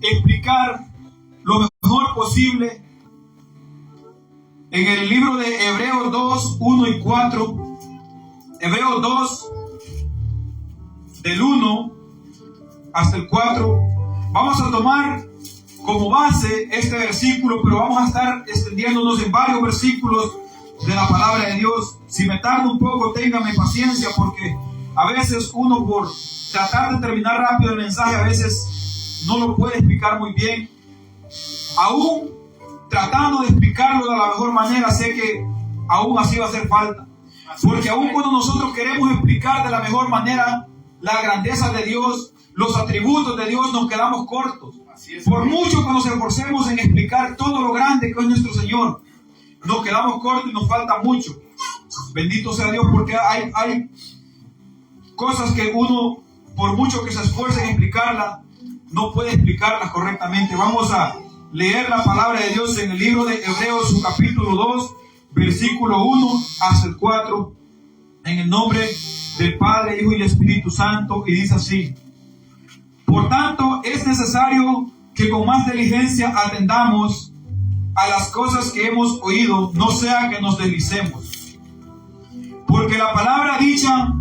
explicar lo mejor posible en el libro de Hebreos 2, 1 y 4. Hebreos 2, del 1 hasta el 4. Vamos a tomar como base este versículo, pero vamos a estar extendiéndonos en varios versículos de la palabra de Dios. Si me tardo un poco, ténganme paciencia, porque a veces uno, por tratar de terminar rápido el mensaje, a veces no lo puede explicar muy bien. Aún tratando de explicarlo de la mejor manera, sé que aún así va a hacer falta, porque aún cuando nosotros queremos explicar de la mejor manera la grandeza de Dios, los atributos de Dios, nos quedamos cortos. Por mucho que nos esforcemos en explicar todo lo grande que es nuestro Señor, nos quedamos cortos y nos falta mucho. Bendito sea Dios, porque hay cosas que uno, por mucho que se esfuerce en explicarlas, no puede explicarlas correctamente. Vamos a leer la palabra de Dios en el libro de Hebreos, su capítulo 2, versículo 1 hasta el 4, en el nombre del Padre, Hijo y Espíritu Santo, y dice así: por tanto, es necesario que con más diligencia atendamos a las cosas que hemos oído, no sea que nos deslicemos. Porque la palabra dicha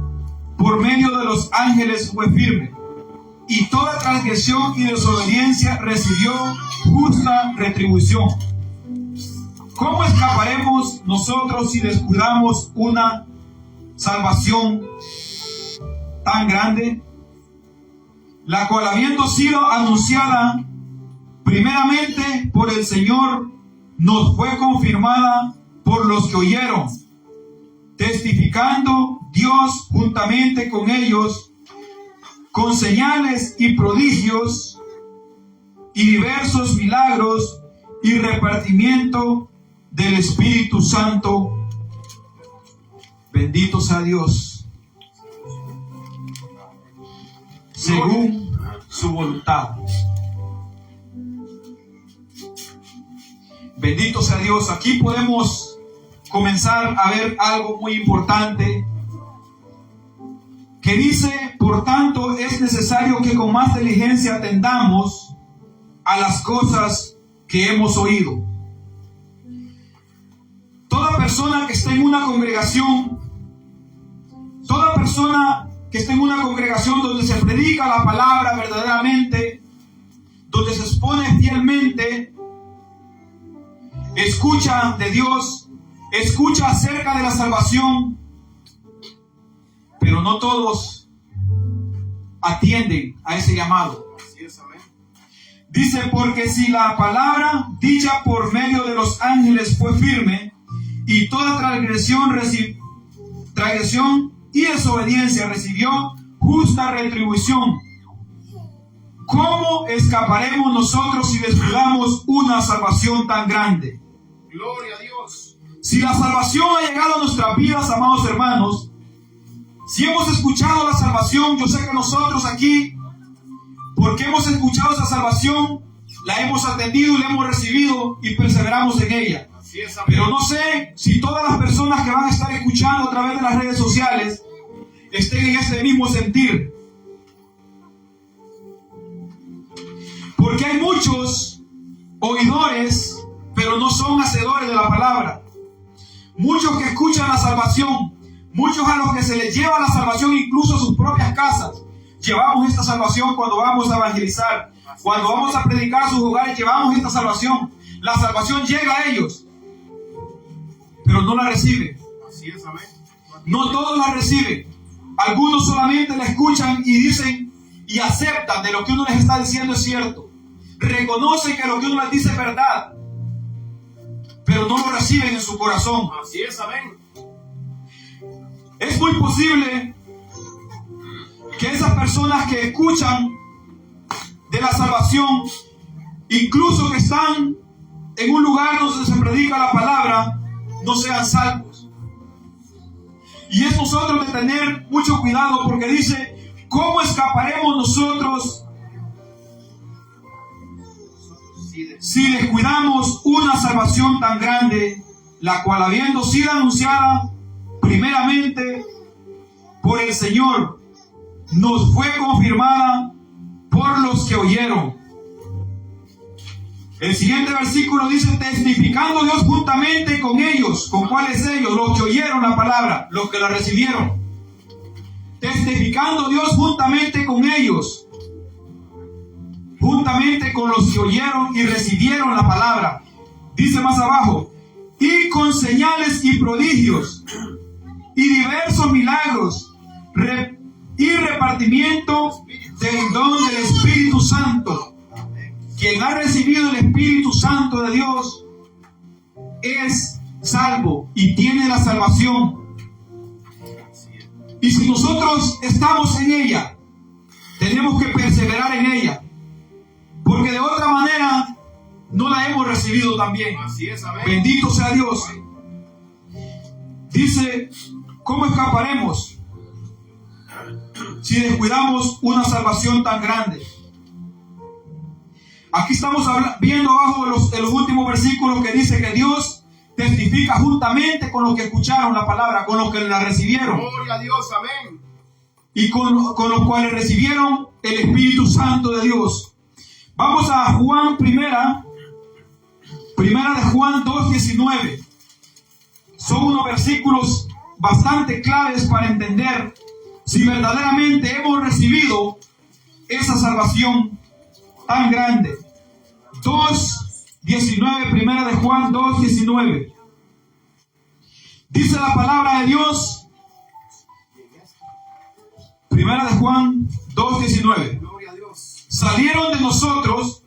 por medio de los ángeles fue firme, y toda transgresión y desobediencia recibió justa retribución. ¿Cómo escaparemos nosotros si descuidamos una salvación tan grande, la cual, habiendo sido anunciada primeramente por el Señor, nos fue confirmada por los que oyeron, testificando Dios juntamente con ellos, con señales y prodigios y diversos milagros y repartimiento del Espíritu Santo? Bendito sea Dios, según su voluntad. Bendito sea Dios. Aquí podemos comenzar a ver algo muy importante que dice: por tanto, es necesario que con más diligencia atendamos a las cosas que hemos oído. Toda persona que esté en una congregación, toda persona que esté en una congregación donde se predica la palabra verdaderamente, donde se expone fielmente, escucha de Dios, escucha acerca de la salvación, pero no todos atienden a ese llamado. Dice: porque si la palabra dicha por medio de los ángeles fue firme, y toda transgresión y desobediencia recibió justa retribución, ¿cómo escaparemos nosotros si descuidamos una salvación tan grande? Gloria a Dios. Si la salvación ha llegado a nuestras vidas, amados hermanos, si hemos escuchado la salvación, yo sé que nosotros aquí, porque hemos escuchado esa salvación, la hemos atendido y la hemos recibido y perseveramos en ella. Pero no sé si todas las personas que van a estar escuchando a través de las redes sociales estén en ese mismo sentir. Porque hay muchos oidores, pero no son hacedores de la palabra. Muchos que escuchan la salvación, muchos a los que se les lleva la salvación incluso a sus propias casas. Llevamos esta salvación cuando vamos a evangelizar, cuando vamos a predicar a sus hogares, llevamos esta salvación. La salvación llega a ellos, pero no la reciben. No todos la reciben. Algunos solamente la escuchan y dicen y aceptan de lo que uno les está diciendo es cierto. Reconocen que lo que uno les dice es verdad, pero no lo reciben en su corazón. Así es, amén. Es muy posible que esas personas que escuchan de la salvación, incluso que están en un lugar donde se predica la palabra, no sean salvos. Y es nosotros de tener mucho cuidado, porque dice: ¿cómo escaparemos nosotros si descuidamos una salvación tan grande, la cual, habiendo sido anunciada primeramente por el Señor, nos fue confirmada por los que oyeron, El siguiente versículo dice, testificando Dios juntamente con ellos. ¿Con cuáles ellos? Los que oyeron la palabra, los que la recibieron. Testificando Dios juntamente con ellos, juntamente con los que oyeron y recibieron la palabra. Dice más abajo, y con señales y prodigios y diversos milagros y repartimiento del don del Espíritu Santo. Quien ha recibido el Espíritu Santo de Dios es salvo y tiene la salvación. Y si nosotros estamos en ella, tenemos que perseverar en ella, porque de otra manera no la hemos recibido también. Así es, amén. Bendito sea Dios. Dice, ¿cómo escaparemos si descuidamos una salvación tan grande? Aquí estamos viendo abajo de los últimos versículos que dice que Dios testifica juntamente con los que escucharon la palabra, con los que la recibieron. Gloria a Dios, amén. Y con los cuales recibieron el Espíritu Santo de Dios. Vamos a Juan primera de Juan 2:19. Son unos versículos bastante claves para entender si verdaderamente hemos recibido esa salvación tan grande. 2:19, primera de Juan 2:19. Dice la palabra de Dios, primera de Juan 2:19. Gloria a Dios. Salieron de nosotros,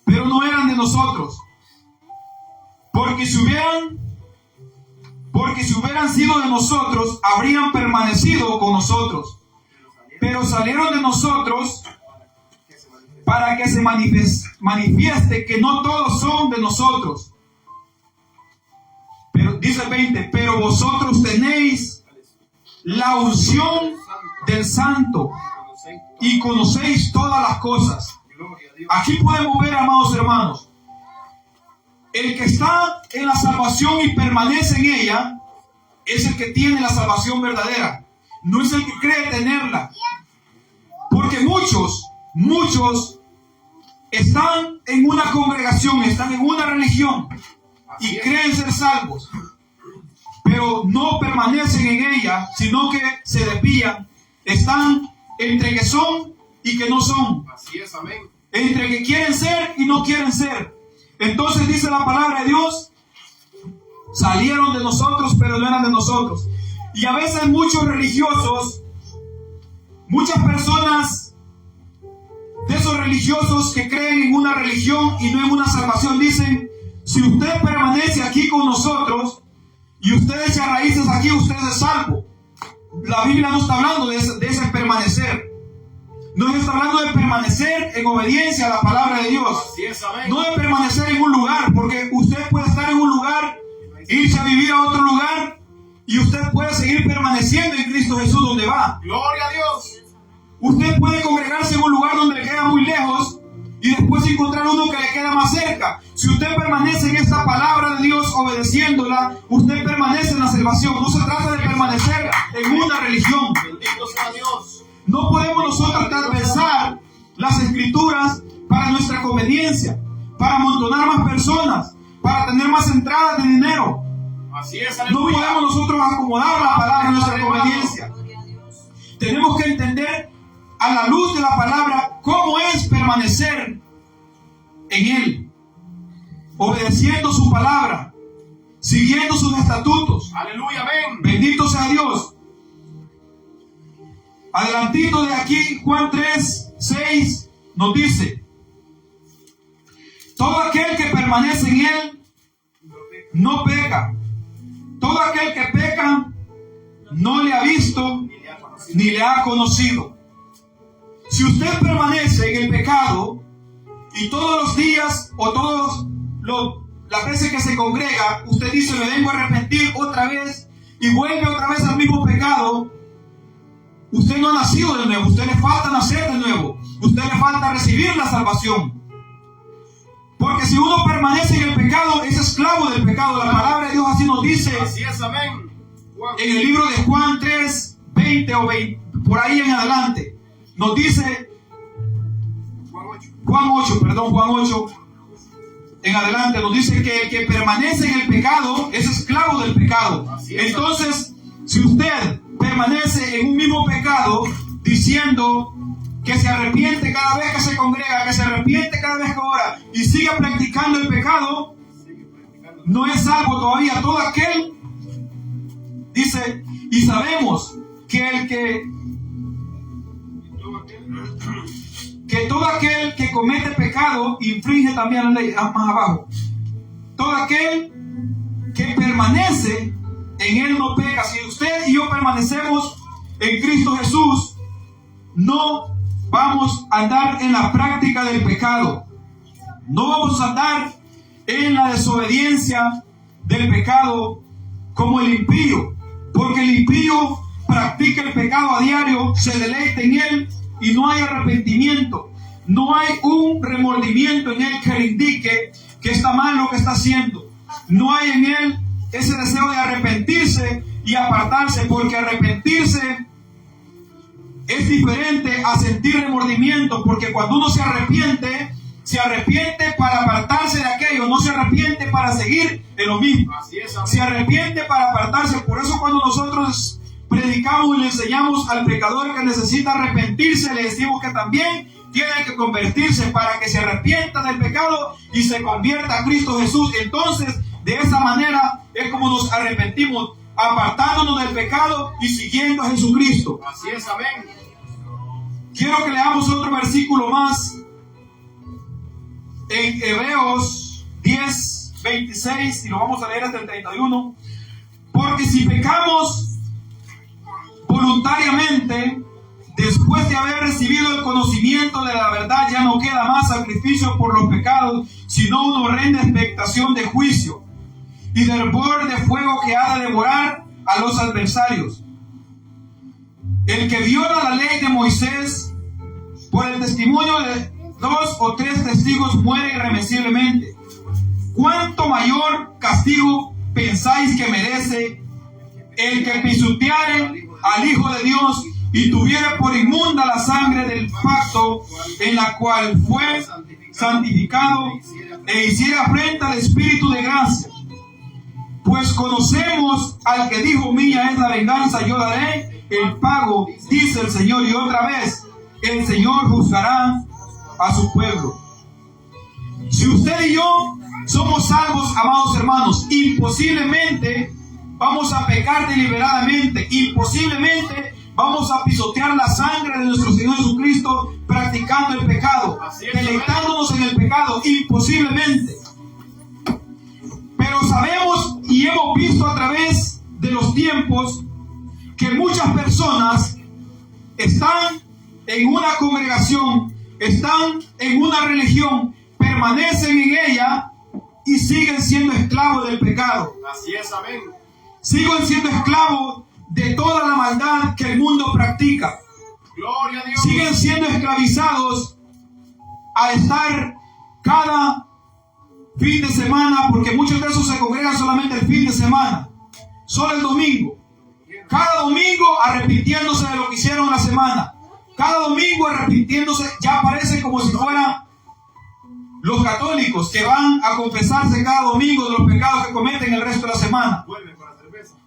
pero no eran de nosotros. Porque si hubieran sido de nosotros, habrían permanecido con nosotros. Pero salieron de nosotros para que se manifieste que no todos son de nosotros. Pero dice el 20, pero vosotros tenéis la unción del Santo y conocéis todas las cosas. Aquí podemos ver, amados hermanos, el que está en la salvación y permanece en ella es el que tiene la salvación verdadera, no es el que cree tenerla. Porque muchos están en una congregación, están en una religión y creen ser salvos, pero no permanecen en ella, sino que se desvían. Están entre que son y que no son. Así es, amén. Entre que quieren ser y no quieren ser. Entonces dice la palabra de Dios, salieron de nosotros, pero no eran de nosotros. Y a veces muchos religiosos, muchas personas de esos religiosos que creen en una religión y no en una salvación, dicen, si usted permanece aquí con nosotros y usted echa raíces aquí, usted es salvo. La Biblia no está hablando de ese permanecer. No está hablando de permanecer en obediencia a la palabra de Dios. Así es, amén. No de permanecer en un lugar, porque usted puede estar en un lugar, irse a vivir a otro lugar, y usted puede seguir permaneciendo en Cristo Jesús donde va. Gloria a Dios. Usted puede congregarse en un lugar donde le queda muy lejos y después encontrar uno que le queda más cerca. Si usted permanece en esta palabra de Dios obedeciéndola, usted permanece en la salvación. No se trata de permanecer en una religión. Bendito sea Dios. No podemos nosotros transversar las escrituras para nuestra conveniencia, para amontonar más personas, para tener más entradas de dinero. Así es, No aleluya. podemos nosotros acomodar la palabra a nuestra conveniencia. Tenemos que entender a la luz de la palabra cómo es permanecer en Él, obedeciendo su palabra, siguiendo sus estatutos. Aleluya, amén. Bendito sea Dios. Adelantito de aquí, Juan 3:6 nos dice, todo aquel que permanece en Él no peca. Todo aquel que peca no le ha visto ni le ha conocido. Si usted permanece en el pecado y todos los días o las veces que se congrega, usted dice, me vengo a arrepentir otra vez y vuelve otra vez al mismo pecado, usted no ha nacido de nuevo, usted le falta nacer de nuevo, usted le falta recibir la salvación. Porque si uno permanece en el pecado, es esclavo del pecado. La palabra de Dios así nos dice. Así es, amén. En el libro de Juan 3:20 o 20, por ahí en adelante, nos dice, Juan 8, en adelante nos dice que el que permanece en el pecado es esclavo del pecado. Entonces, si usted permanece en un mismo pecado, diciendo que se arrepiente cada vez que se congrega, que se arrepiente cada vez que ora y sigue practicando el pecado, no es salvo todavía. Todo aquel, dice, y sabemos que todo aquel que comete pecado infringe también la ley. Más abajo, todo aquel que permanece en él no peca. Si usted y yo permanecemos en Cristo Jesús, no vamos a andar en la práctica del pecado, no vamos a andar en la desobediencia del pecado como el impío, porque el impío practica el pecado a diario, se deleita en él y no hay arrepentimiento, no hay un remordimiento en él que le indique que está mal lo que está haciendo, no hay en él ese deseo de arrepentirse y apartarse, porque arrepentirse es diferente a sentir remordimiento, porque cuando uno se arrepiente para apartarse de aquello, no se arrepiente para seguir en lo mismo. Se arrepiente para apartarse. Por eso cuando nosotros predicamos y le enseñamos al pecador que necesita arrepentirse, le decimos que también tiene que convertirse para que se arrepienta del pecado y se convierta a Cristo Jesús. Entonces, de esa manera es como nos arrepentimos, apartándonos del pecado y siguiendo a Jesucristo. Así es, amén. Quiero que leamos otro versículo más en Hebreos 10, 26, y lo vamos a leer hasta el 31. Porque si pecamos voluntariamente, después de haber recibido el conocimiento de la verdad, ya no queda más sacrificio por los pecados, sino una horrenda expectación de juicio y del hervor de fuego que ha de devorar a los adversarios. El que viola la ley de Moisés por el testimonio de 2 o 3 testigos muere irremisiblemente. ¿Cuánto mayor castigo pensáis que merece el que pisoteare al Hijo de Dios y tuviera por inmunda la sangre del pacto en la cual fue santificado e hiciera frente al Espíritu de gracia? Pues conocemos al que dijo: mía es la venganza, yo daré el pago, dice el Señor. Y otra vez, el Señor juzgará a su pueblo. Si usted y yo somos salvos, amados hermanos, imposiblemente vamos a pecar deliberadamente, imposiblemente vamos a pisotear la sangre de nuestro Señor Jesucristo practicando el pecado, deleitándonos en el pecado, imposiblemente. Pero sabemos y hemos visto a través de los tiempos que muchas personas están en una congregación, están en una religión, permanecen en ella y siguen siendo esclavos del pecado. Así es, amén. Siguen siendo esclavos de toda la maldad que el mundo practica. Gloria a Dios. Siguen siendo esclavizados a estar cada fin de semana, porque muchos de esos se congregan solamente el fin de semana, solo el domingo. Cada domingo arrepintiéndose de lo que hicieron la semana. Cada domingo arrepintiéndose, ya parece como si fueran los católicos que van a confesarse cada domingo de los pecados que cometen el resto de la semana.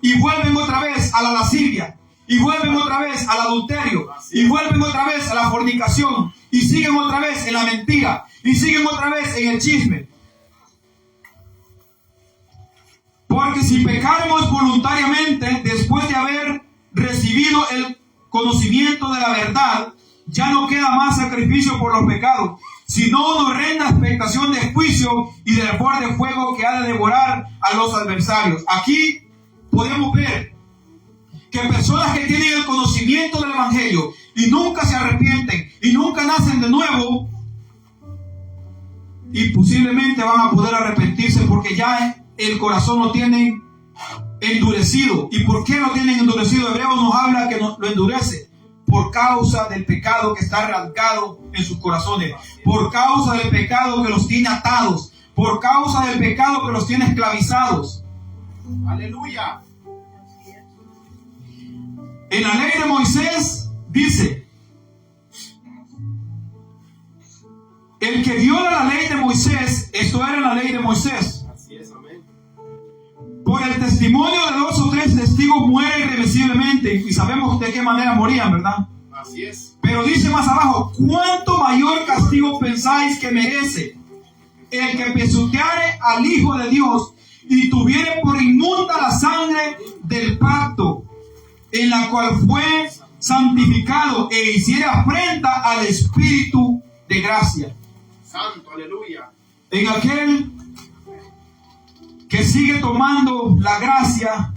Y vuelven otra vez a la lascivia, y vuelven otra vez al adulterio, y vuelven otra vez a la fornicación, y siguen otra vez en la mentira, y siguen otra vez en el chisme. Porque si pecáramos voluntariamente después de haber recibido el conocimiento de la verdad, ya no queda más sacrificio por los pecados, sino una horrenda expectación de juicio y del hervor de fuego que ha de devorar a los adversarios. Aquí podemos ver que personas que tienen el conocimiento del Evangelio y nunca se arrepienten y nunca nacen de nuevo, y posiblemente van a poder arrepentirse porque ya el corazón lo tienen endurecido. ¿Y por qué lo tienen endurecido? Hebreos nos habla que lo endurece por causa del pecado que está radicado en sus corazones, por causa del pecado que los tiene atados, por causa del pecado que los tiene esclavizados. Aleluya. En la ley de Moisés dice: el que viola la ley de Moisés, esto era en la la ley de Moisés. Así es, amén. Por el testimonio de 2 o 3 testigos muere irremisiblemente. Y sabemos de qué manera morían, ¿verdad? Así es. Pero dice más abajo, ¿cuánto mayor castigo pensáis que merece el que pisoteare al Hijo de Dios y tuviere por inmunda la sangre del pacto, en la cual fue santificado e hiciere afrenta al Espíritu de gracia? Santo, aleluya. En aquel que sigue tomando la gracia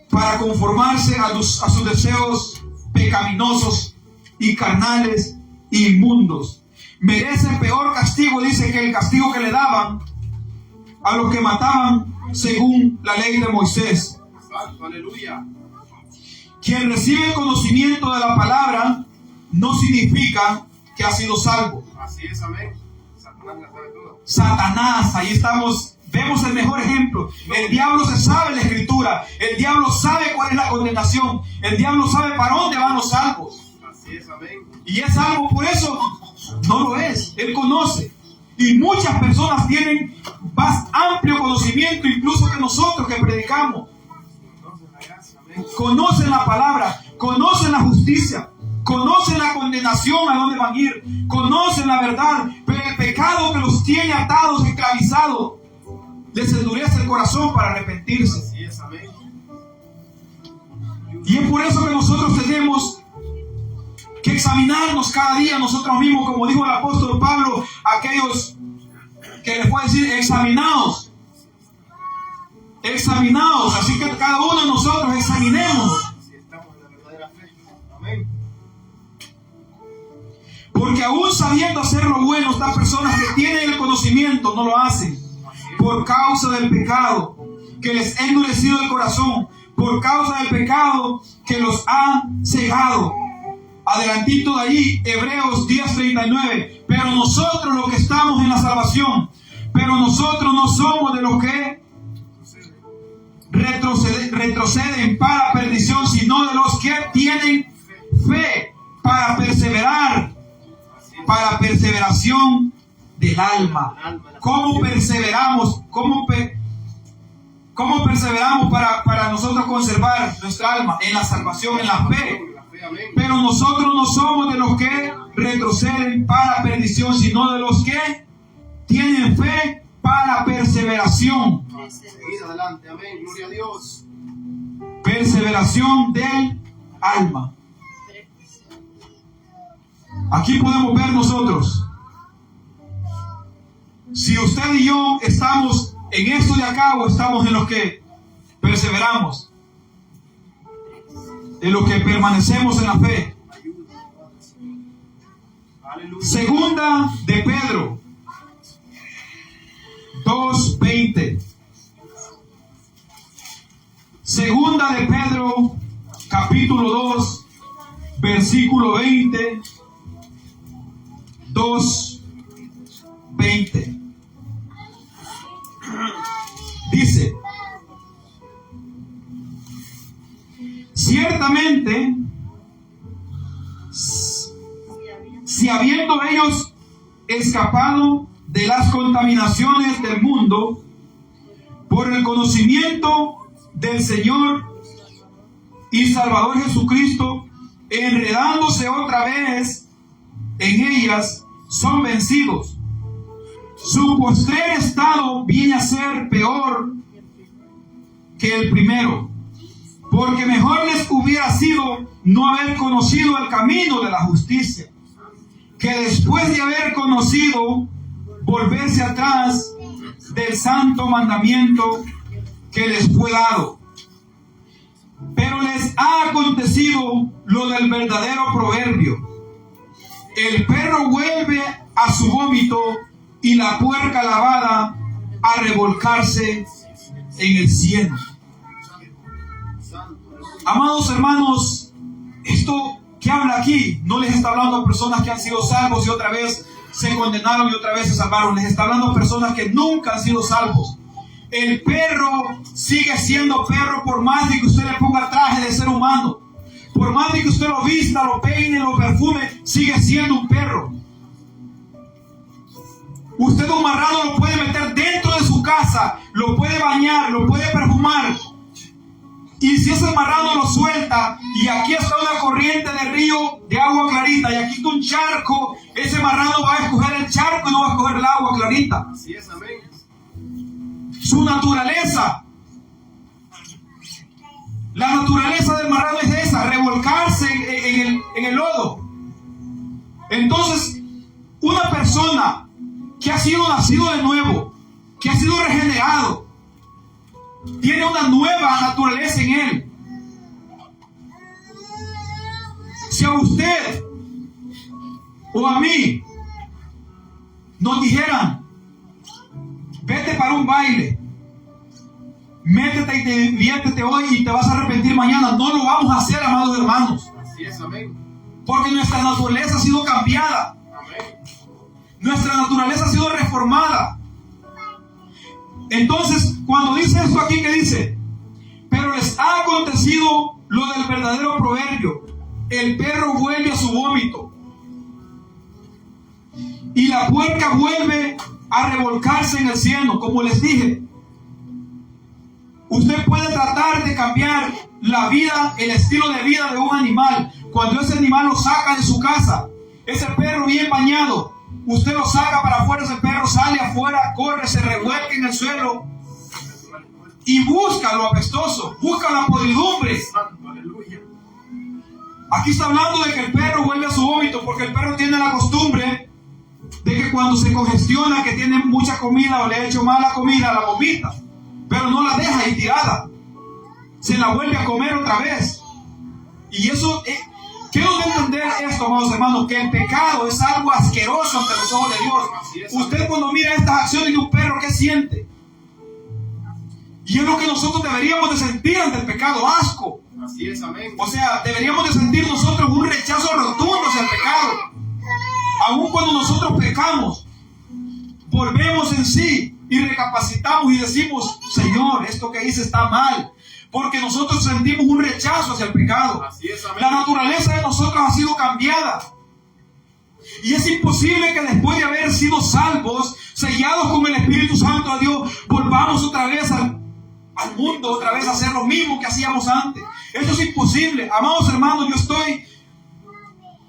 para conformarse a sus deseos pecaminosos y carnales e inmundos, merece peor castigo, dice, que el castigo que le daban a los que mataban según la ley de Moisés. Santo, aleluya. Quien recibe el conocimiento de la palabra no significa que ha sido salvo. Así es, amén. Satanás la sabe todo. Satanás, ahí estamos, vemos el mejor ejemplo. El diablo se sabe la escritura, el diablo sabe cuál es la condenación, el diablo sabe para dónde van los salvos. Así es, amén. Y es salvo, por eso no lo es, él conoce. Y muchas personas tienen más amplio conocimiento incluso que nosotros que predicamos. Entonces la gracia, amén. Conocen la palabra, conocen la justicia, conocen la condenación a dónde van a ir, conocen la verdad, pero el pecado que los tiene atados, esclavizados, les endurece el corazón para arrepentirse. Así es, amén. Y es por eso que nosotros tenemos que examinarnos cada día nosotros mismos, como dijo el apóstol Pablo a aquellos que les puede decir, examinaos. Examinaos, así que cada uno de nosotros examinemos. Si estamos en la verdadera fe. Amén. Porque aún sabiendo hacer lo bueno, estas personas que tienen el conocimiento no lo hacen. Por causa del pecado que les ha endurecido el corazón. Por causa del pecado que los ha cegado. Adelantito de allí, Hebreos 10:39. Pero nosotros los que estamos en la salvación, pero nosotros no somos de los que retroceden para perdición, sino de los que tienen fe para perseverar, para perseveración del alma. ¿Cómo perseveramos? ¿Cómo perseveramos para nosotros conservar nuestra alma? En la salvación, en la fe. Pero nosotros no somos de los que retroceden para perdición, sino de los que tienen fe para perseveración. Seguir adelante, amén. Gloria a Dios. Perseveración del alma. Aquí podemos ver nosotros, si usted y yo estamos en esto de acá o estamos en los que perseveramos, en los que permanecemos en la fe. Aleluya. Segunda de Pedro 2:20. Segunda de Pedro capítulo 2 versículo 20. 2:20. Dice: ciertamente, si habiendo ellos escapado de las contaminaciones del mundo por el conocimiento del Señor y Salvador Jesucristo, enredándose otra vez en ellas, son vencidos, su postrer estado viene a ser peor que el primero, porque mejor les hubiera sido no haber conocido el camino de la justicia, que después de haber conocido, volverse atrás del santo mandamiento que les fue dado. Pero les ha acontecido lo del verdadero proverbio: el perro vuelve a su vómito y la puerca lavada a revolcarse en el cieno. Amados hermanos, esto que habla aquí no les está hablando a personas que han sido salvos y otra vez se condenaron y otra vez se salvaron. Les está hablando a personas que nunca han sido salvos. El perro sigue siendo perro por más de que usted le ponga traje de ser humano. Por más de que usted lo vista, lo peine, lo perfume, sigue siendo un perro. Usted un marrano lo puede meter dentro de su casa, lo puede bañar, lo puede perfumar. Y si ese marrano lo suelta, y aquí está una corriente de río de agua clarita, y aquí está un charco, ese marrano va a escoger el charco y no va a escoger el agua clarita. Así es, amén. Su naturaleza. La naturaleza del marrano es esa, revolcarse en el lodo. Entonces, una persona que ha sido nacido de nuevo, que ha sido regenerado, tiene una nueva naturaleza en él. Si a usted o a mí nos dijeran, vete para un baile, métete y te diviértete hoy y te vas a arrepentir mañana, no lo vamos a hacer, amados hermanos. Así es, amén. Porque nuestra naturaleza ha sido cambiada. Amén. Nuestra naturaleza ha sido reformada. Entonces, cuando dice esto aquí, que dice, pero les ha acontecido lo del verdadero proverbio: el perro vuelve a su vómito y la puerca vuelve a revolcarse en el cieno. Como les dije, usted puede tratar de cambiar la vida, el estilo de vida de un animal. Cuando ese animal lo saca de su casa, ese perro bien bañado, usted lo saca para afuera, ese perro sale afuera, corre, se revuelca en el suelo y busca lo apestoso, busca la podridumbre. Santo, aleluya. Aquí está hablando de que el perro vuelve a su vómito, porque el perro tiene la costumbre de que cuando se congestiona, que tiene mucha comida o le ha hecho mala comida, la vomita, pero no la deja ahí tirada, se la vuelve a comer otra vez. Y eso, quiero entender esto, amados hermanos, que el pecado es algo asqueroso ante los ojos de Dios. Usted cuando mira estas acciones de un perro, ¿qué siente? Y es lo que nosotros deberíamos de sentir ante el pecado: asco. Así es, amén. O sea, deberíamos de sentir nosotros un rechazo rotundo hacia el pecado. Aun cuando nosotros pecamos, volvemos en sí y recapacitamos y decimos: Señor, esto que hice está mal. Porque nosotros sentimos un rechazo hacia el pecado. Así es, amén. La naturaleza de nosotros ha sido cambiada. Y es imposible que después de haber sido salvos, sellados con el Espíritu Santo de Dios, volvamos otra vez al mundo, otra vez a hacer lo mismo que hacíamos antes. Esto es imposible. Amados hermanos,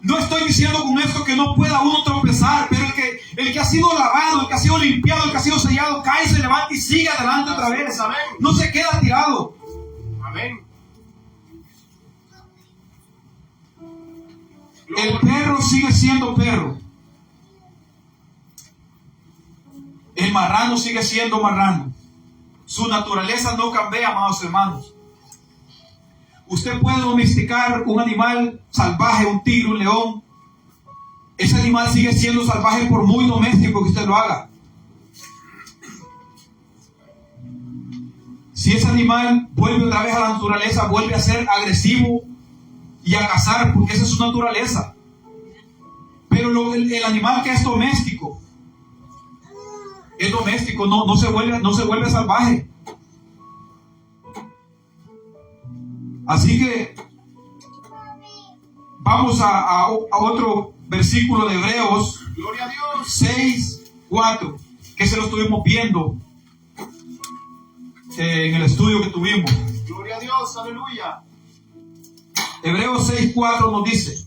no estoy diciendo con esto que no pueda uno tropezar, pero el que ha sido lavado, el que ha sido limpiado, el que ha sido sellado, cae, se levanta y sigue adelante otra vez. Amén. No se queda tirado. Amén. El perro sigue siendo perro. El marrano sigue siendo marrano. Su naturaleza no cambia, amados hermanos. Usted puede domesticar un animal salvaje, un tigre, un león. Ese animal sigue siendo salvaje por muy doméstico que usted lo haga. Si ese animal vuelve otra vez a la naturaleza, vuelve a ser agresivo y a cazar, porque esa es su naturaleza. Pero el animal que es doméstico, no se vuelve salvaje. Así que vamos a otro versículo de Hebreos. Gloria a Dios. 6:4, que se lo estuvimos viendo en el estudio que tuvimos. Gloria a Dios, aleluya. Hebreos 6:4 nos dice: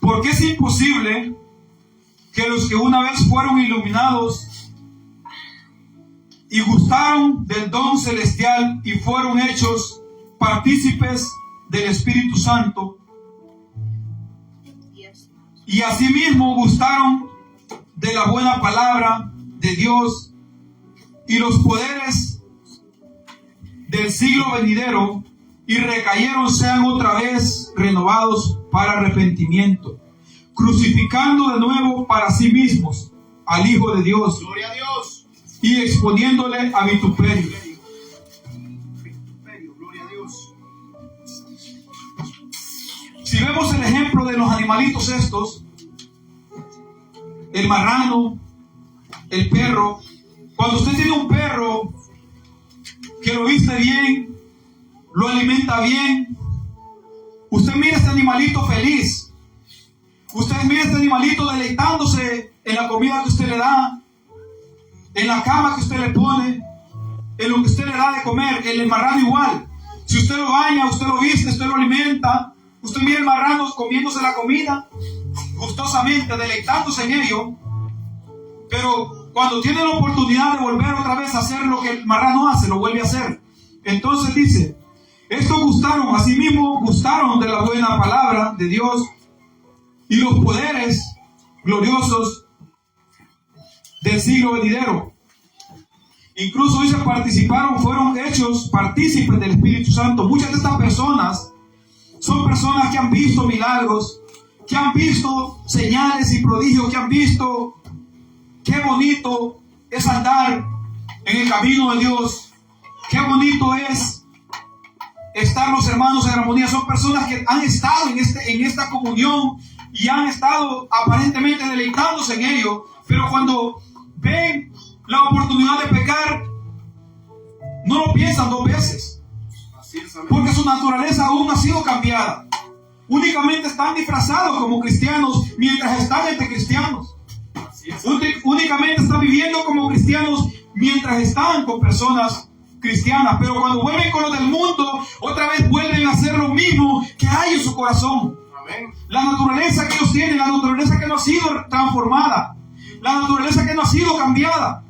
porque es imposible que los que una vez fueron iluminados y gustaron del don celestial y fueron hechos partícipes del Espíritu Santo, y asimismo gustaron de la buena palabra de Dios y los poderes del siglo venidero, y recayeron, sean otra vez renovados para arrepentimiento, crucificando de nuevo para sí mismos al Hijo de Dios, Gloria a Dios. y exponiéndole a vituperio. Gloria a Dios. Si vemos el ejemplo de los animalitos estos, el marrano, el perro, cuando usted tiene un perro que lo viste bien, lo alimenta bien, usted mira a este animalito feliz, usted mira a este animalito deleitándose en la comida que usted le da, en la cama que usted le pone, en lo que usted le da de comer. El marrano igual. Si usted lo baña, usted lo viste, usted lo alimenta, usted mira el marrano comiéndose la comida gustosamente, deleitándose en ello, pero cuando tiene la oportunidad de volver otra vez a hacer lo que el marrano hace, lo vuelve a hacer. Entonces dice, estos gustaron, asimismo gustaron de la buena palabra de Dios y los poderes gloriosos del siglo venidero. Incluso dice, participaron, fueron hechos partícipes del Espíritu Santo. Muchas de estas personas son personas que han visto milagros, que han visto señales y prodigios, que han visto qué bonito es andar en el camino de Dios, qué bonito es estar los hermanos en armonía. Son personas que han estado en esta comunión y han estado aparentemente deleitándose en ello, pero cuando ven la oportunidad de pecar, no lo piensan dos veces, porque su naturaleza aún no ha sido cambiada. Únicamente están disfrazados como cristianos mientras están entre cristianos. Únicamente están viviendo como cristianos mientras están con personas cristianas, pero cuando vuelven con los del mundo, otra vez vuelven a hacer lo mismo que hay en su corazón. Amén. La naturaleza que ellos tienen, la naturaleza que no ha sido transformada, la naturaleza que no ha sido cambiada,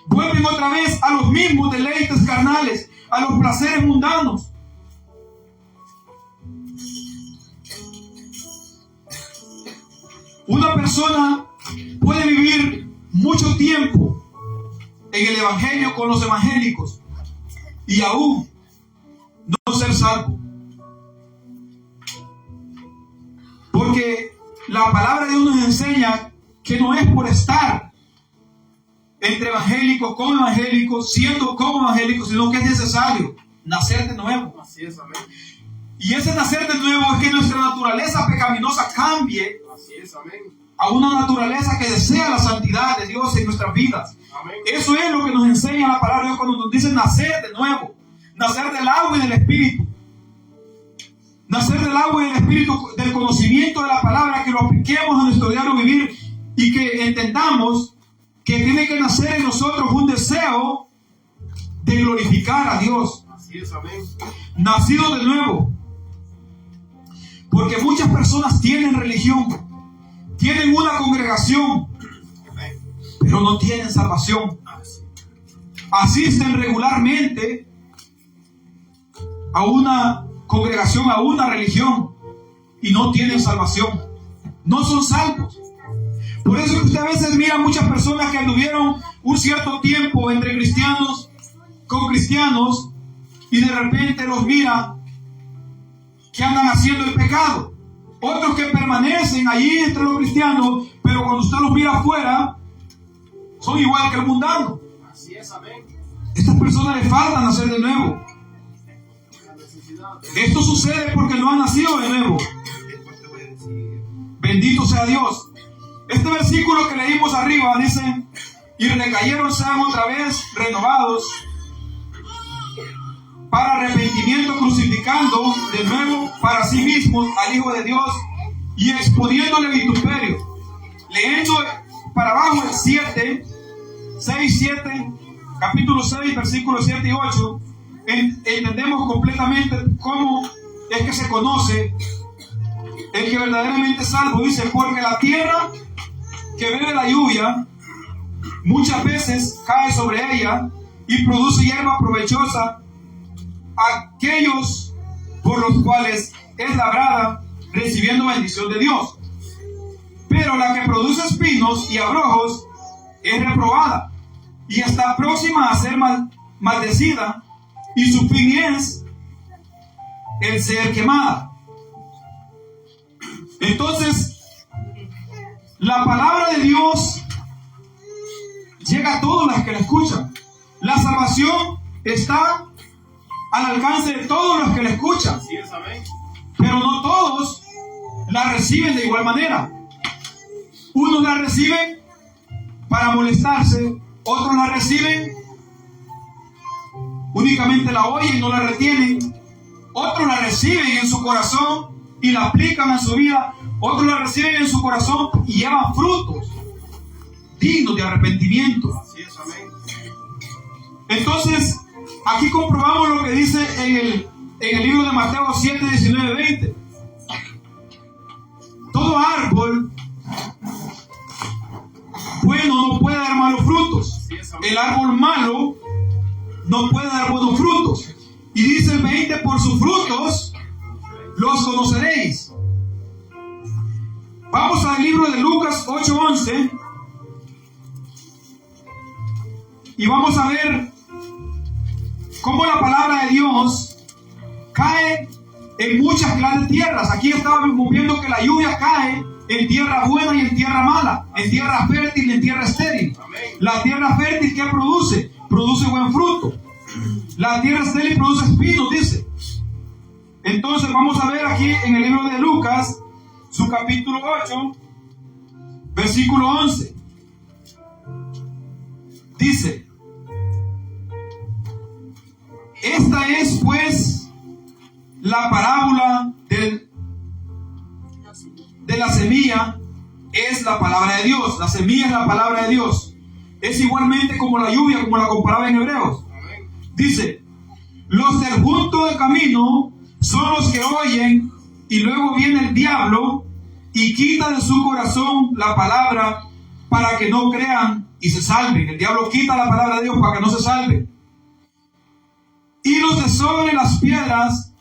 vuelven otra vez a los mismos deleites carnales, a los placeres mundanos. Una persona puede vivir mucho tiempo en el evangelio con los evangélicos y aún no ser salvo, porque la palabra de Dios nos enseña que no es por estar entre evangélicos, con evangélicos, siendo como evangélicos, sino que es necesario nacer de nuevo. Así es, amén. Y ese nacer de nuevo es que nuestra naturaleza pecaminosa cambie. Así es, amén. A una naturaleza que desea la santidad de Dios en nuestras vidas. Amén. Eso es lo que nos enseña la palabra de Dios cuando nos dice nacer de nuevo, nacer del agua y del Espíritu, nacer del agua y del Espíritu, del conocimiento de la palabra, que lo apliquemos a nuestro diario vivir y que entendamos que tiene que nacer en nosotros un deseo de glorificar a Dios. Así es, amén. Nacido de nuevo, porque muchas personas tienen religión, tienen una congregación, pero no tienen salvación. Asisten regularmente a una congregación, a una religión, y no tienen salvación. No son salvos. Por eso que usted a veces mira muchas personas que anduvieron un cierto tiempo entre cristianos, con cristianos, y de repente los mira que andan haciendo el pecado. Otros que permanecen allí entre los cristianos, pero cuando usted los mira afuera, son igual que el mundano. Así es, amén. Estas personas les falta nacer de nuevo. Esto sucede porque no han nacido de nuevo. Bendito sea Dios. Este versículo que leímos arriba dice: y recayeron sean otra vez renovados para arrepentimiento, crucificando de nuevo para sí mismos al Hijo de Dios y exponiéndole vituperio. Leyendo para abajo el 7, capítulo 6, versículos 7 y 8, entendemos completamente cómo es que se conoce el que verdaderamente es salvo. Dice: porque la tierra que bebe la lluvia muchas veces cae sobre ella y produce hierba provechosa, aquellos por los cuales es labrada, recibiendo bendición de Dios. Pero la que produce espinos y abrojos es reprobada y está próxima a ser maldecida, y su fin es el ser quemada. Entonces, la palabra de Dios llega a todos los que la escuchan. La salvación está al alcance de todos los que la escuchan. Así es, amén. Pero no todos la reciben de igual manera. Unos la reciben para molestarse, otros la reciben, únicamente la oyen y no la retienen. Otros la reciben en su corazón y la aplican en su vida. Otros la reciben en su corazón y llevan frutos frutos de arrepentimiento. Así es, amén. Entonces, aquí comprobamos lo que dice en el libro de Mateo 7, 19, 20. Todo árbol bueno no puede dar malos frutos. El árbol malo no puede dar buenos frutos. Y dice el 20, por sus frutos los conoceréis. Vamos al libro de Lucas 8:11 y vamos a ver cómo la palabra de Dios cae en muchas grandes tierras. Aquí estábamos viendo que la lluvia cae en tierra buena y en tierra mala, en tierra fértil y en tierra estéril. La tierra fértil, ¿qué produce? Produce buen fruto. La tierra estéril produce espinos, dice. Entonces vamos a ver aquí en el libro de Lucas, su capítulo 8, versículo 11. Dice: esta es pues la parábola de la semilla, es la palabra de Dios. La semilla es la palabra de Dios. Es igualmente como la lluvia, como la comparaba en Hebreos. Dice: los del junto del camino son los que oyen, y luego viene el diablo y quita de su corazón la palabra para que no crean y se salven. El diablo quita la palabra de Dios para que no se salven. Y los de sobre las piedras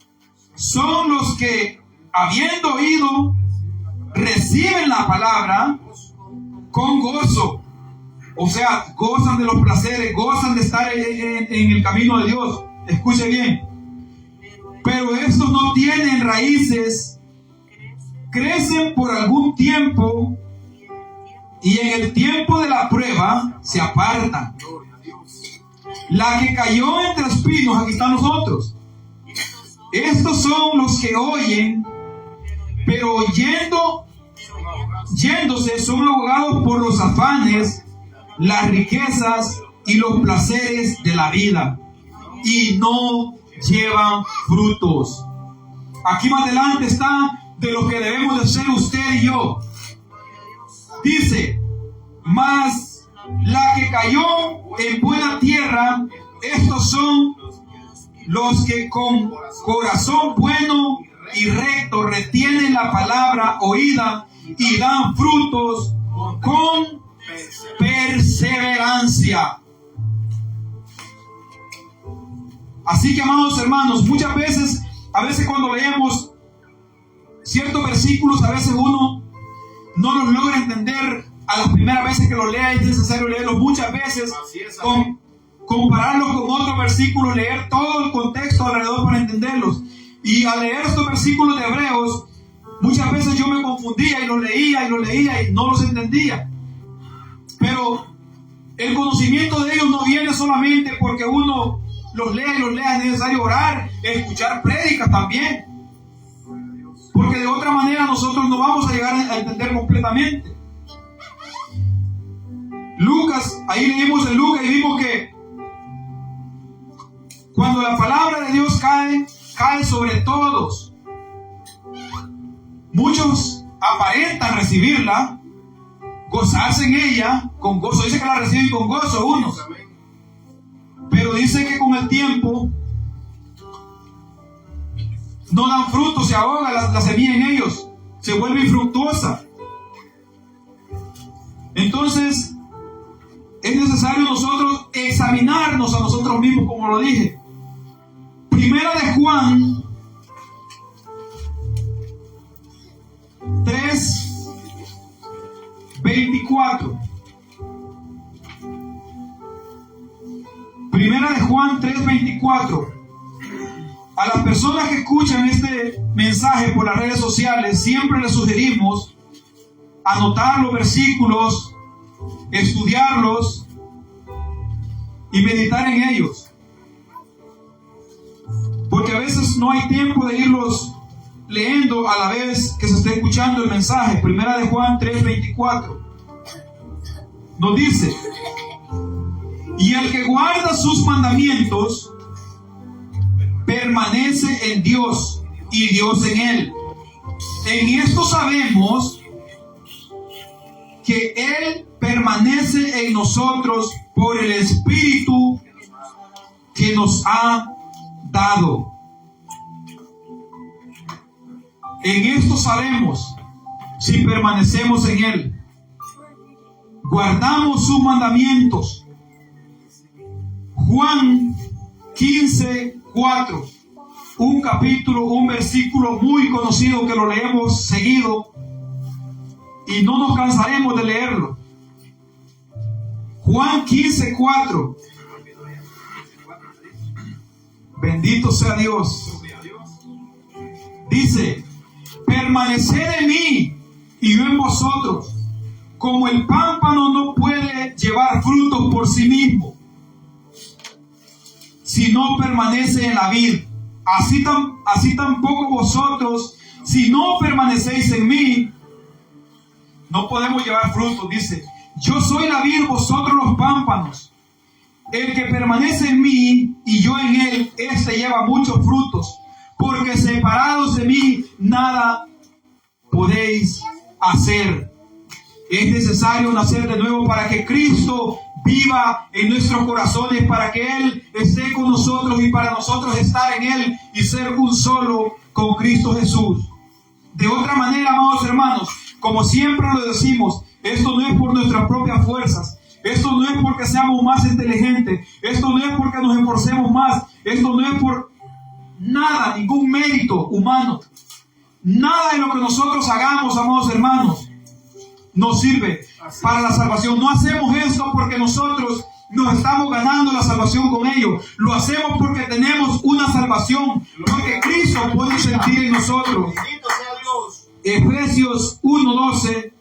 son los que, habiendo oído, reciben la palabra con gozo. O sea, gozan de los placeres, gozan de estar en el camino de Dios. Escuche bien. Pero estos no tienen raíces, crecen por algún tiempo y en el tiempo de la prueba se apartan. La que cayó entre espinos, aquí están nosotros. Estos son los que oyen, pero yéndose son ahogados por los afanes, las riquezas y los placeres de la vida, y no llevan frutos. Aquí más adelante está de lo que debemos de ser usted y yo. Dice: mas la que cayó en buena tierra, estos son los que con corazón bueno y recto retienen la palabra oída y dan frutos con perseverancia. Así que, amados hermanos, muchas veces, a veces cuando leemos ciertos versículos, a veces uno no los logra entender a las primeras veces que los lea. Es necesario leerlos muchas veces, compararlos con otros versículos, leer todo el contexto alrededor para entenderlos. Y al leer estos versículos de Hebreos, muchas veces yo me confundía y los leía y no los entendía. Pero el conocimiento de ellos no viene solamente porque uno los lea, es necesario orar, escuchar prédicas también. Porque de otra manera nosotros no vamos a llegar a entender completamente. Lucas, ahí leímos en Lucas y vimos que cuando la palabra de Dios cae sobre todos. Muchos aparentan recibirla, gozarse en ella con gozo. Dice que la reciben con gozo unos. Pero dice que con el tiempo no dan fruto, se ahoga la semilla en ellos, se vuelve infructuosa. Entonces es necesario nosotros examinarnos a nosotros mismos, como lo dije. Primera de Juan 3:24. Primera de Juan 3:24. A las personas que escuchan este mensaje por las redes sociales, siempre les sugerimos anotar los versículos, estudiarlos y meditar en ellos. Porque a veces no hay tiempo de irlos leyendo a la vez que se esté escuchando el mensaje. Primera de Juan 3:24 nos dice: y el que guarda sus mandamientos permanece en Dios y Dios en él. En esto sabemos que Él permanece en nosotros por el Espíritu que nos ha dado. En esto sabemos si permanecemos en Él. Guardamos sus mandamientos. Juan 15:4. Un capítulo, un versículo muy conocido que lo leemos seguido y no nos cansaremos de leerlo. Juan 15:4. Bendito sea Dios. Dice: permaneced en mí y yo en vosotros, como el pámpano no puede llevar frutos por sí mismo, si no permanece en la vid, así tampoco vosotros, si no permanecéis en mí, no podemos llevar frutos. Dice: yo soy la vid, vosotros los pámpanos. El que permanece en mí y yo en él, éste lleva muchos frutos, porque separados de mí nada podéis hacer. Es necesario nacer de nuevo para que Cristo viva en nuestros corazones, para que Él esté con nosotros y para nosotros estar en Él y ser un solo con Cristo Jesús. De otra manera, amados hermanos, como siempre lo decimos, esto no es por nuestras propias fuerzas, esto no es porque seamos más inteligentes, esto no es porque nos esforcemos más, esto no es por nada, ningún mérito humano. Nada de lo que nosotros hagamos, amados hermanos, nos sirve para la salvación. No hacemos esto porque nosotros nos estamos ganando la salvación con ello. Lo hacemos porque tenemos una salvación, porque Cristo puede sentir en nosotros. Bendito sea Dios. Efesios 1:12.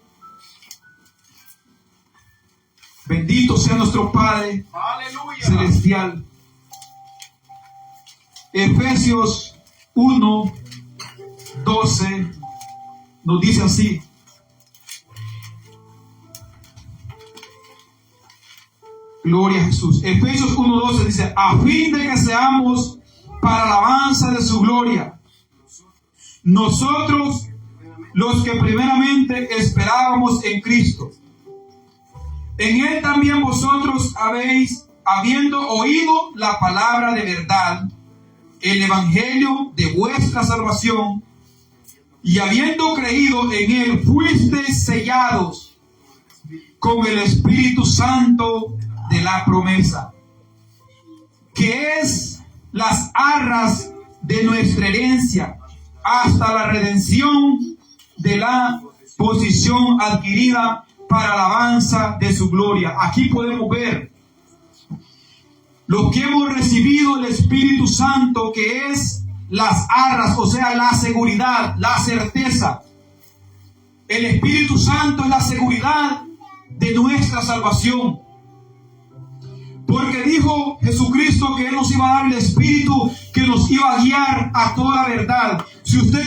Bendito sea nuestro Padre Aleluya. celestial. Efesios 1:12 nos dice así: gloria a Jesús. Efesios 1:12 dice: a fin de que seamos para alabanza de su gloria, nosotros los que primeramente esperábamos en Cristo. En Él también vosotros habiendo oído la palabra de verdad, el evangelio de vuestra salvación, y habiendo creído en Él, fuisteis sellados con el Espíritu Santo de la promesa, que es las arras de nuestra herencia, hasta la redención de la posición adquirida para alabanza de su gloria. Aquí podemos ver lo que hemos recibido el Espíritu Santo, que es las arras, o sea, la seguridad, la certeza. El Espíritu Santo es la seguridad de nuestra salvación. Porque dijo Jesucristo que Él nos iba a dar el Espíritu que nos iba a guiar a toda la verdad. Si usted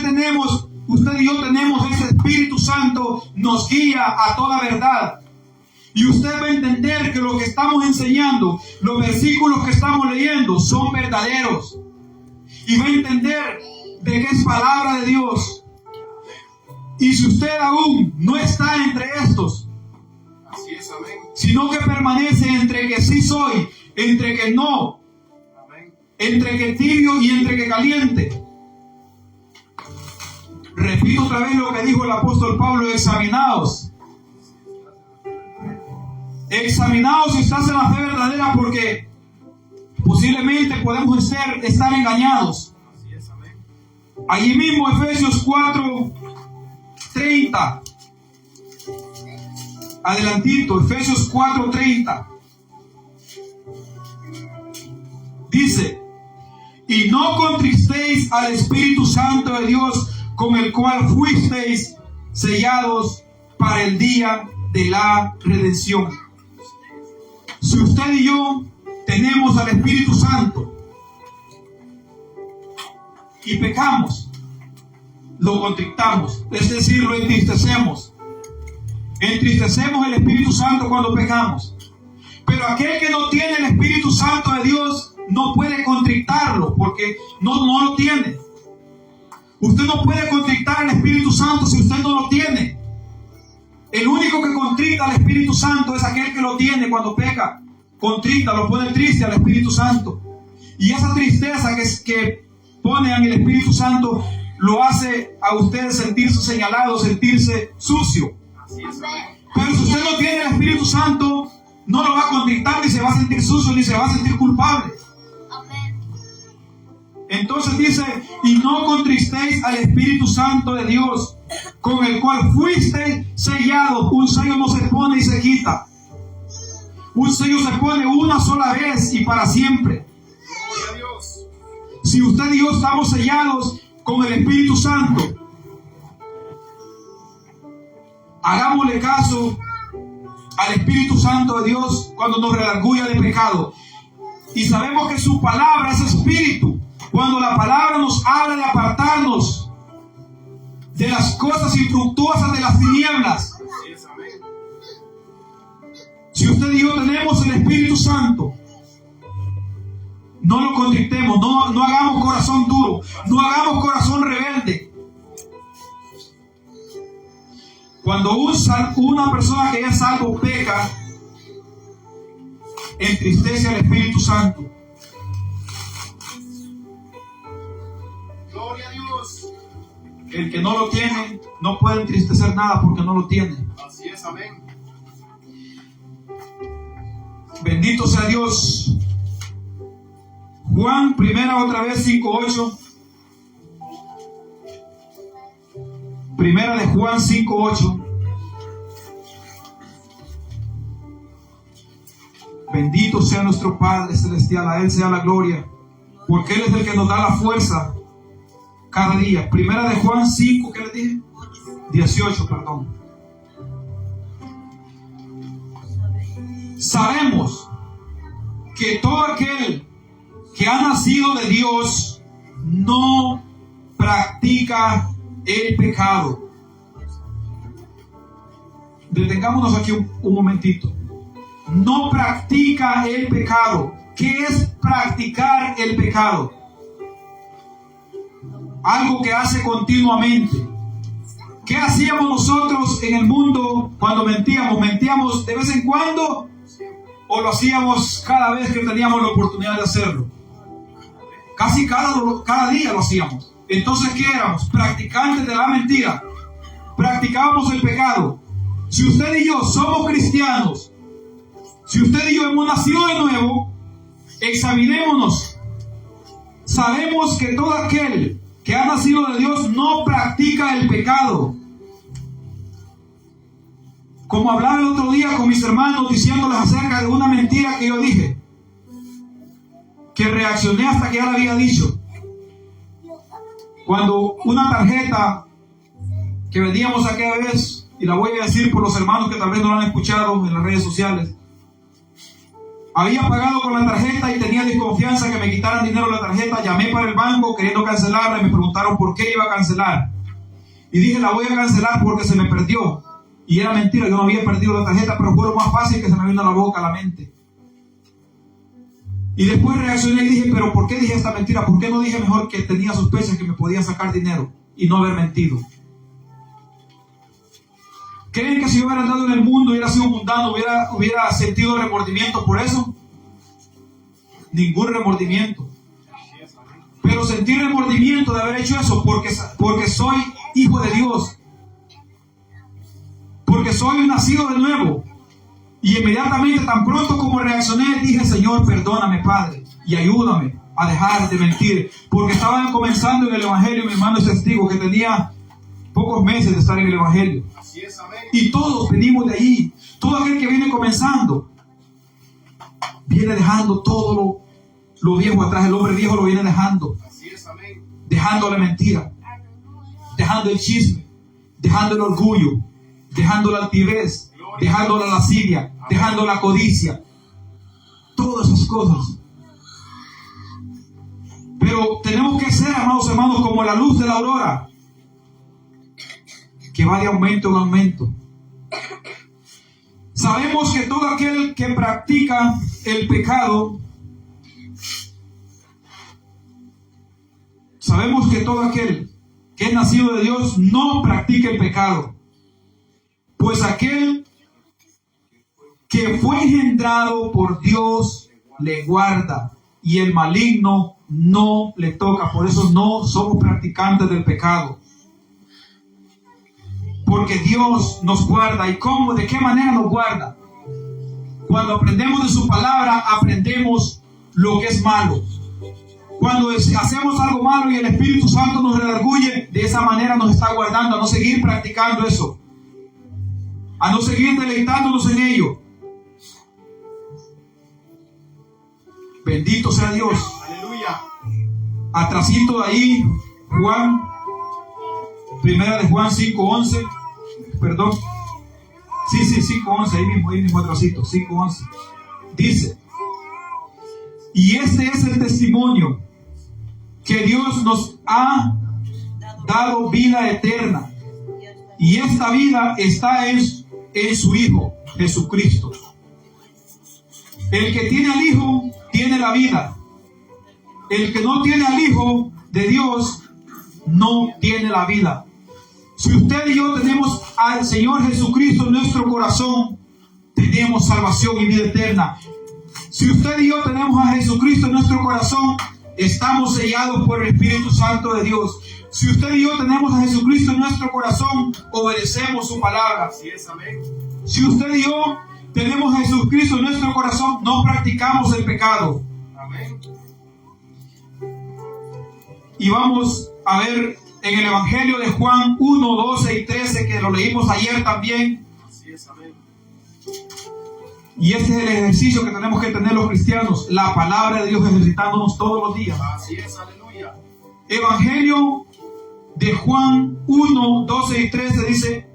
y yo tenemos ese Espíritu Santo, nos guía a toda verdad. Y usted va a entender que lo que estamos enseñando, los versículos que estamos leyendo, son verdaderos. Y va a entender de que es palabra de Dios. Y si usted aún no está entre estos, Así es, amén. sino que permanece entre que sí soy, entre que no, Amén. entre que tibio y entre que caliente. Repito otra vez lo que dijo el apóstol Pablo: examinaos. Examinaos si estás en la fe verdadera, porque posiblemente podemos estar engañados. Así es, amén. Allí mismo Efesios 4:30. Adelantito, Efesios 4:30. Dice: y no contristéis al Espíritu Santo de Dios, con el cual fuisteis sellados para el día de la redención. Si usted y yo tenemos al Espíritu Santo y pecamos, lo contristamos, es decir, lo entristecemos. Entristecemos el Espíritu Santo cuando pecamos. Pero aquel que no tiene el Espíritu Santo de Dios no puede contristarlo, porque no lo tiene. Usted no puede contristar el Espíritu Santo si usted no lo tiene. El único que contrita al Espíritu Santo es aquel que lo tiene cuando peca. Contrita, lo pone triste al Espíritu Santo. Y esa tristeza que pone en el Espíritu Santo lo hace a usted sentirse señalado, sentirse sucio. Así es, amén. Pero si usted no tiene el Espíritu Santo, no lo va a contritar, ni se va a sentir sucio, ni se va a sentir culpable. Entonces dice, y no contristéis al Espíritu Santo de Dios, con el cual fuiste sellado. Un sello no se pone y se quita. Un sello se pone una sola vez y para siempre. Gloria a Dios. Si usted y yo estamos sellados con el Espíritu Santo, hagámosle caso al Espíritu Santo de Dios cuando nos redarguya de pecado. Y sabemos que su palabra es espíritu. Cuando la palabra nos habla de apartarnos de las cosas infructuosas de las tinieblas. Así es, amén. Si usted y yo tenemos el Espíritu Santo, no lo contristemos, no hagamos corazón duro, no hagamos corazón rebelde. Cuando una persona que ya es salvo peca, entristece al Espíritu Santo. Gloria a Dios. El que no lo tiene no puede entristecer nada porque no lo tiene. Así es, amén. Bendito sea Dios. Juan, primera otra vez 5:8. Primera de Juan 5:8. Bendito sea nuestro Padre Celestial, a Él sea la gloria, porque Él es el que nos da la fuerza cada día. Primera de Juan 5, ¿qué le dije? 18, perdón. Sabemos que todo aquel que ha nacido de Dios no practica el pecado. Detengámonos aquí un momentito. No practica el pecado. ¿Qué es practicar el pecado? Algo que hace continuamente. ¿Qué hacíamos nosotros en el mundo cuando mentíamos? ¿Mentíamos de vez en cuando? ¿O lo hacíamos cada vez que teníamos la oportunidad de hacerlo? Casi cada día lo hacíamos. Entonces, ¿qué éramos? Practicantes de la mentira. Practicábamos el pecado. Si usted y yo somos cristianos, si usted y yo hemos nacido de nuevo, examinémonos. Sabemos que todo aquel que ha nacido de Dios no practica el pecado. Como hablaba el otro día con mis hermanos diciéndoles acerca de una mentira que yo dije, que reaccioné hasta que ya la había dicho. Cuando una tarjeta que vendíamos aquella vez, y la voy a decir por los hermanos que tal vez no la han escuchado en las redes sociales, había pagado con la tarjeta y tenía desconfianza que me quitaran dinero de la tarjeta. Llamé para el banco queriendo cancelarla y me preguntaron por qué iba a cancelar. Y dije, la voy a cancelar porque se me perdió. Y era mentira, yo no había perdido la tarjeta, pero fue lo más fácil que se me vino a la boca, a la mente. Y después reaccioné y dije, pero ¿por qué dije esta mentira? ¿Por qué no dije mejor que tenía sospechas que me podía sacar dinero y no haber mentido? ¿Creen que si yo hubiera andado en el mundo, hubiera sido mundano, hubiera sentido remordimiento por eso? Ningún remordimiento. Pero sentí remordimiento de haber hecho eso porque soy hijo de Dios. Porque soy un nacido de nuevo. Y inmediatamente, tan pronto como reaccioné, dije, Señor, perdóname, Padre, y ayúdame a dejar de mentir. Porque estaba comenzando en el Evangelio, mi hermano es testigo, que tenía pocos meses de estar en el Evangelio. Así es, amén. Y todos venimos de ahí. Todo aquel que viene comenzando viene dejando todo lo viejo atrás. El hombre viejo lo viene dejando. Así es, amén. Dejando la mentira, dejando el chisme, dejando el orgullo, dejando la altivez, dejando la lascivia, dejando la codicia. Todas esas cosas. Pero tenemos que ser, amados hermanos, como la luz de la aurora, que va de aumento en aumento. Sabemos que todo aquel que practica el pecado, sabemos que todo aquel que es nacido de Dios no practica el pecado, Pues aquel que fue engendrado por Dios le guarda, y el maligno no le toca. Por eso no somos practicantes del pecado, porque Dios nos guarda. ¿Y cómo? ¿De qué manera nos guarda? Cuando aprendemos de su palabra, aprendemos lo que es malo. Cuando hacemos algo malo y el Espíritu Santo nos redarguye, de esa manera nos está guardando a no seguir practicando eso, a no seguir deleitándonos en ello. Bendito sea Dios. Aleluya. Atrasito de ahí, Juan, primera de Juan 5:11, perdón. Sí, 5:11, ahí mismo atrasito, 5:11. Dice: y este es el testimonio, que Dios nos ha dado vida eterna, y esta vida está en su Hijo, Jesucristo. El que tiene al Hijo, tiene la vida. El que no tiene al Hijo de Dios, no tiene la vida. Si usted y yo tenemos al Señor Jesucristo en nuestro corazón, tenemos salvación y vida eterna. Si usted y yo tenemos a Jesucristo en nuestro corazón, estamos sellados por el Espíritu Santo de Dios. Si usted y yo tenemos a Jesucristo en nuestro corazón, obedecemos su palabra. Así es, amén. Si usted y yo tenemos a Jesucristo en nuestro corazón, no practicamos el pecado. Amén. Y vamos a ver en el Evangelio de Juan 1, 12 y 13, que lo leímos ayer también. Así es, amén. Y este es el ejercicio que tenemos que tener los cristianos, la palabra de Dios, ejercitándonos todos los días. Así es, aleluya. Evangelio de Juan 1, 12 y 13 dice: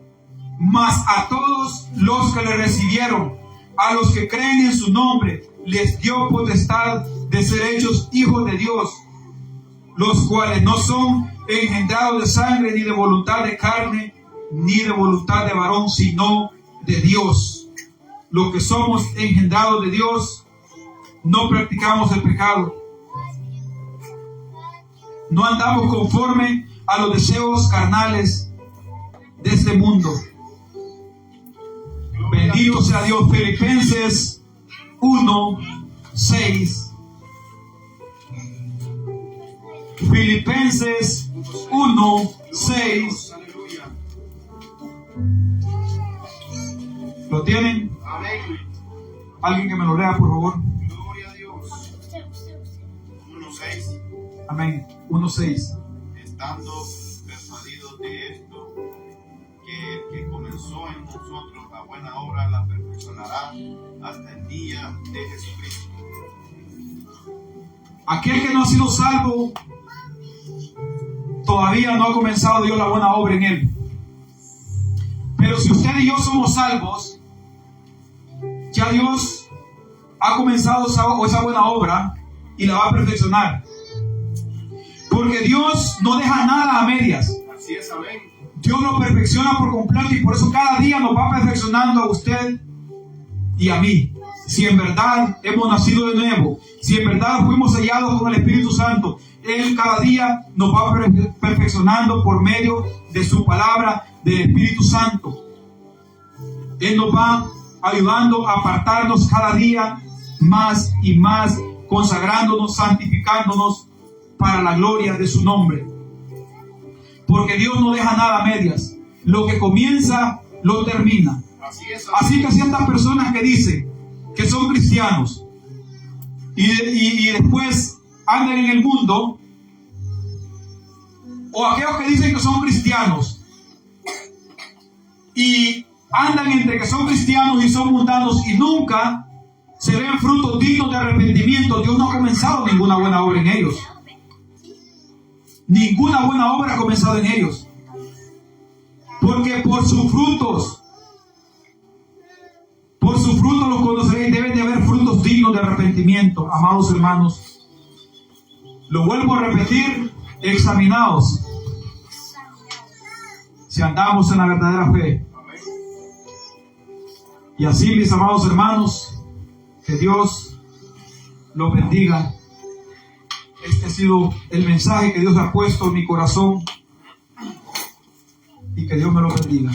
mas a todos los que le recibieron, a los que creen en su nombre, les dio potestad de ser hechos hijos de Dios, los cuales no son engendrados de sangre, ni de voluntad de carne, ni de voluntad de varón, sino de Dios. Los que somos engendrados de Dios, no practicamos el pecado. No andamos conforme a los deseos carnales de este mundo. Bendito sea Dios. Filipenses 1, 6. Filipenses 1, 6. Aleluya. ¿Lo tienen? Amén. Alguien que me lo lea, por favor. Gloria a Dios. 1:6. Amén. 1, 6. Estando persuadidos de esto, que el que comenzó en nosotros la buena obra la perfeccionará hasta el día de Jesucristo. Aquel que no ha sido salvo, todavía no ha comenzado Dios la buena obra en él. Pero si usted y yo somos salvos, ya Dios ha comenzado esa buena obra y la va a perfeccionar. Porque Dios no deja nada a medias. Así es, amén. Dios lo perfecciona por completo, y por eso cada día nos va perfeccionando a usted y a mí. Si en verdad hemos nacido de nuevo, si en verdad fuimos sellados con el Espíritu Santo, Él cada día nos va perfeccionando por medio de su palabra, del Espíritu Santo. Él nos va ayudando a apartarnos cada día más y más, consagrándonos, santificándonos para la gloria de su nombre. Porque Dios no deja nada a medias. Lo que comienza, lo termina. Así es, amén. Así que ciertas personas que dicen que son cristianos y después andan en el mundo, o aquellos que dicen que son cristianos y andan entre que son cristianos y son mundanos y nunca se ven frutos dignos de arrepentimiento, Dios no ha comenzado ninguna buena obra en ellos. Ninguna buena obra ha comenzado en ellos. Porque por sus frutos los conoceréis. Deben de haber frutos dignos de arrepentimiento, amados hermanos. Lo vuelvo a repetir: examinaos si andamos en la verdadera fe. Y así, mis amados hermanos, que Dios los bendiga. Este ha sido el mensaje que Dios ha puesto en mi corazón, y que Dios me lo bendiga.